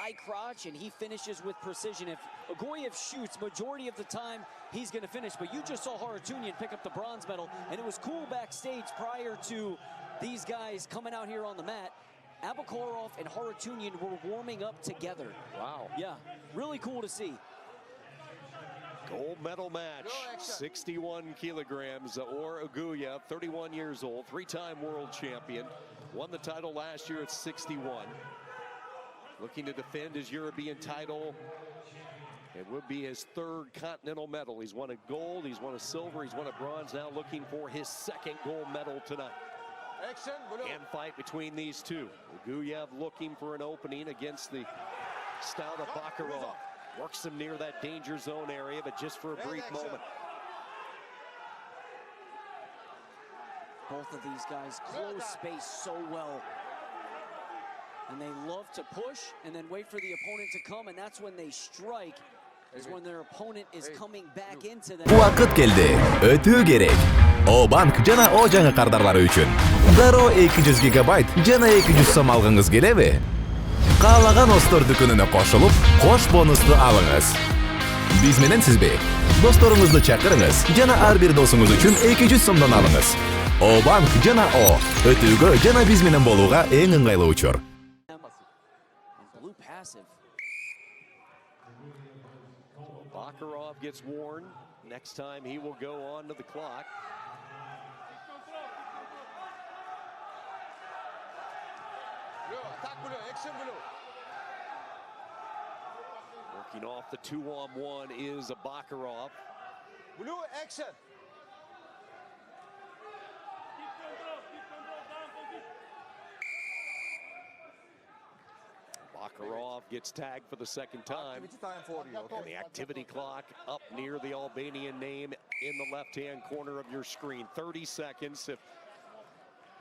high crotch, and he finishes with precision. If Uguev shoots, majority of the time, he's going to finish. But you just saw Haratunian pick up the bronze medal, and it was cool backstage prior to these guys coming out here on the mat. Abakarov and Haratunian were warming up together. Wow. Yeah, really cool to see. Gold medal match, 61 kilograms. Zauр Uguev, 31 years old, three-time world champion. Won the title last year at 61. Looking to defend his European title. It would be his third continental medal. He's won a gold, he's won a silver, he's won a bronze. Now looking for his second gold medal tonight. And fight between these two. Uguev looking for an opening against the stout Abakarov. Works him near that danger zone area, but just for a brief moment. Both of these guys close space so well. And they love to push and then wait for the opponent to come, and that's when they strike, is when their opponent is coming back into them. Vaqt keldi. O'tib kerak. O-bank jana o жаңы qardarlari uchun. Darrov 200 GB jana 200 so'm olgingiz keladi. Qalagan Ostor dukunini qo'shilib, qo'sh bonusni oling'iz. Biz bilan sizbe. Do'stlaringizni chaqiringiz. Jana har bir do'stingiz uchun 200 so'mdan oling'iz. O-bank jana o. O'tibga jana biz bilan bo'lug'a eng ыңгайлы uchur. Blue passive. Abakarov gets warned. Next time he will go on to the clock. Working off the 2-on-1 is Abakarov. Blue action. Abakarov gets tagged for the second time. And the activity clock up near the Albanian name in the left-hand corner of your screen. 30 seconds. If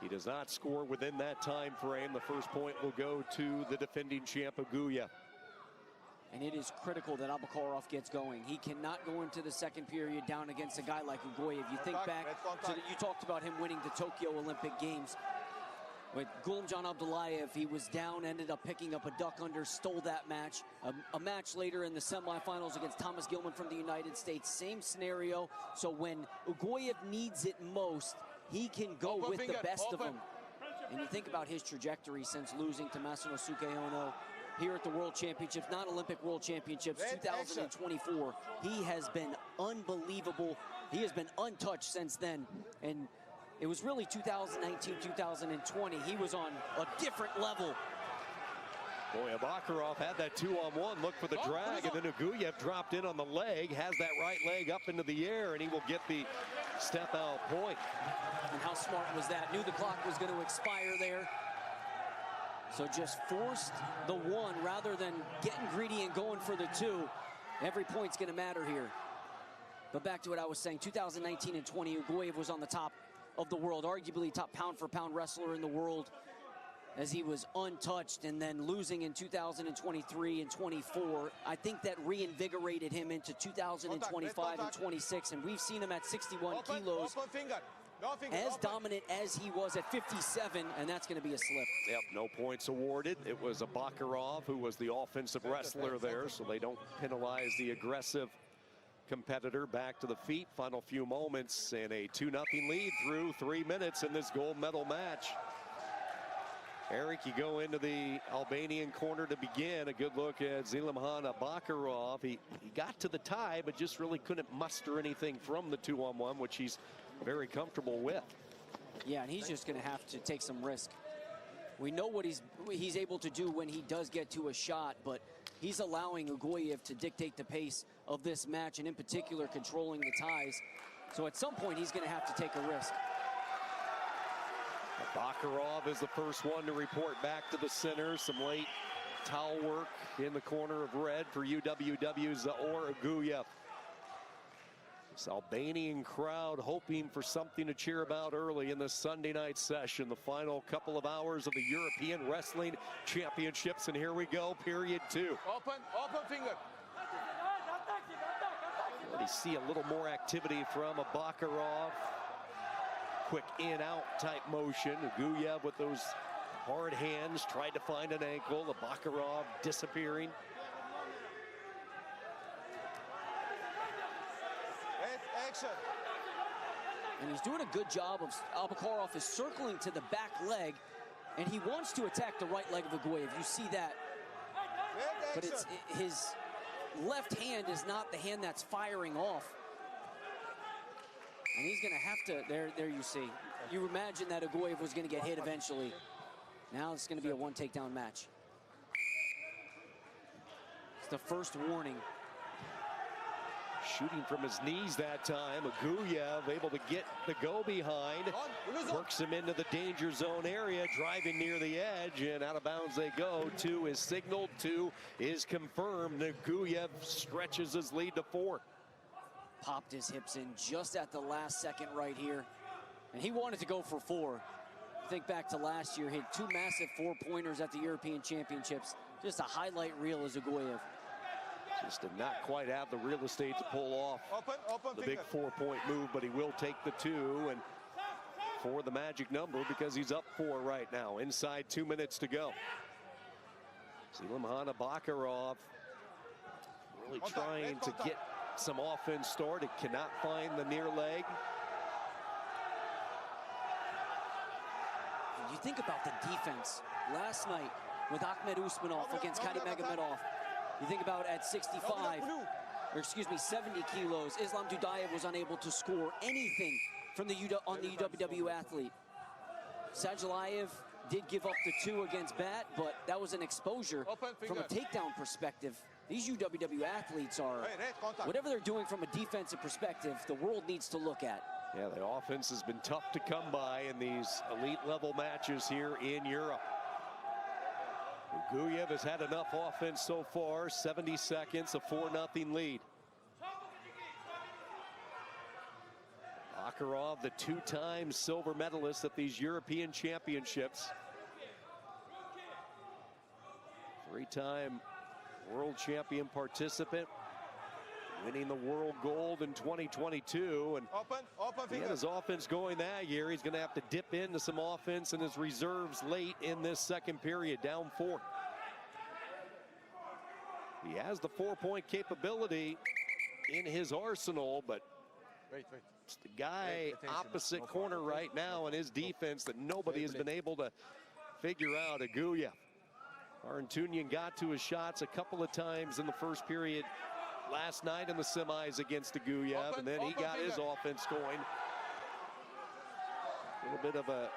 he does not score within that time frame, the first point will go to the defending champ, Uguev. And it is critical that Abakarov gets going. He cannot go into the second period down against a guy like Uguev. You think back to that, you talked about him winning the Tokyo Olympic Games. With Gulamjan Abdullayev, he was down, ended up picking up a duck under, stole that match. A match later in the semifinals against Thomas Gilman from the United States, same scenario. So when Uguev needs it most, he can go with the best of them. And you think about his trajectory since losing to Masanosuke Ono here at the World Championships, not Olympic World Championships, 2024. He has been unbelievable. He has been untouched since then. And it was really 2019, 2020. He was on a different level. Boy, Abakarov had that 2-on-1, look for the drag, and then Uguev dropped in on the leg, has that right leg up into the air, and he will get the step-out point. And how smart was that? Knew the clock was going to expire there. So just forced the one rather than getting greedy and going for the two. Every point's going to matter here. But back to what I was saying, 2019 and 20, Uguev was on the top of the world, arguably top pound-for-pound wrestler in the world, as he was untouched, and then losing in 2023 and 24. I think that reinvigorated him into 2025 and 26, and we've seen him at 61 kilos as dominant as he was at 57, and that's going to be a slip. Yep, no points awarded. It was Abakarov who was the offensive wrestler there, so they don't penalize the aggressive competitor. Back to the feet, final few moments, and a 2-0 lead through 3 minutes in this gold medal match. Eric, you go into the Albanian corner to begin. A good look at Zelimхан Abakarov. He got to the tie, but just really couldn't muster anything from the 2-on-1, which he's very comfortable with. Yeah, and he's just going to have to take some risk. We know what he's able to do when he does get to a shot, but he's allowing Uguev to dictate the pace of this match, and in particular controlling the ties. So at some point he's going to have to take a risk. Abakarov is the first one to report back to the center. Some late towel work in the corner of red for UWW Zaur Uguev. This Albanian crowd hoping for something to cheer about early in this Sunday night session. The final couple of hours of the European Wrestling Championships. And here we go, period 2. Open finger. Already see a little more activity from Abakarov. Quick in-out type motion. Uguev with those Hard hands, tried to find an ankle. Abakarov disappearing. Action. And he's doing a good job of, Abakarov is circling to the back leg, and he wants to attack the right leg of Uguev. You see that. But it's his left hand is not the hand that's firing off. And he's going to have to, there you see. You imagine that Uguev was going to get hit eventually. Now it's going to be a one takedown match. It's the first warning. Shooting from his knees that time. Uguev able to get the go behind. Works him into the danger zone area, driving near the edge, and out of bounds they go. 2 is signaled, 2 is confirmed. Uguev stretches his lead to 4. Popped his hips in just at the last second right here. And he wanted to go for 4. Think back to last year, hit 2 massive 4-pointers at the European Championships. Just a highlight reel as Uguev. Just did not quite have the real estate to pull off the big 4-point move, but he will take the 2 and for the magic number because he's up 4 right now. Inside 2 minutes to go. Zelimhan Abakarov really trying to get some offense started. Cannot find the near leg. You think about the defense last night with Ahmed Usmanov against Karimagomedov. You think about at 65, or excuse me, 70 kilos, Islam Dudayev was unable to score anything from the UWW athlete. Sajalayev did give up the 2 against Bat, but that was an exposure from a takedown perspective. These UWW athletes are, whatever they're doing from a defensive perspective, the world needs to look at. Yeah, the offense has been tough to come by in these elite level matches here in Europe. Uguev has had enough offense so far, 70 seconds, a 4-0 lead. Abakarov, the 2-time silver medalist at these European Championships. 3-time world champion participant, winning the world gold in 2022. And he had his offense going that year. He's going to have to dip into some offense in his reserves late in this second period, down 4. He has the 4-point capability in his arsenal, but it's the guy opposite corner right now in his defense that nobody has been able to figure out. Uguev. Arantunian got to his shots a couple of times in the first period last night in the semis against Uguev, and then he got his offense going. A little bit of a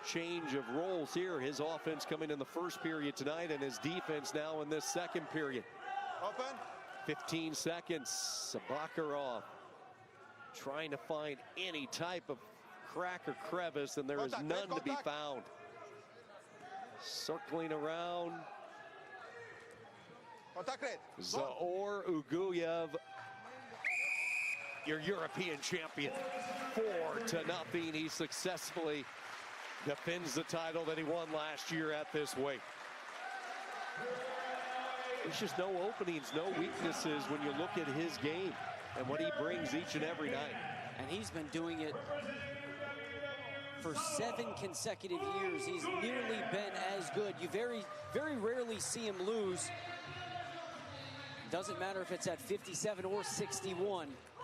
change of roles here. His offense coming in the first period tonight, and his defense now in this second period. 15 seconds. Abakarov trying to find any type of crack or crevice, and there is none to be found. Circling around. Zauр Uguev, your European champion, 4-0. He successfully defends the title that he won last year at this weight. There's just no openings, no weaknesses when you look at his game and what he brings each and every night. And he's been doing it for 7 consecutive years. He's nearly been as good. You very, very rarely see him lose. Doesn't matter if it's at 57 or 61.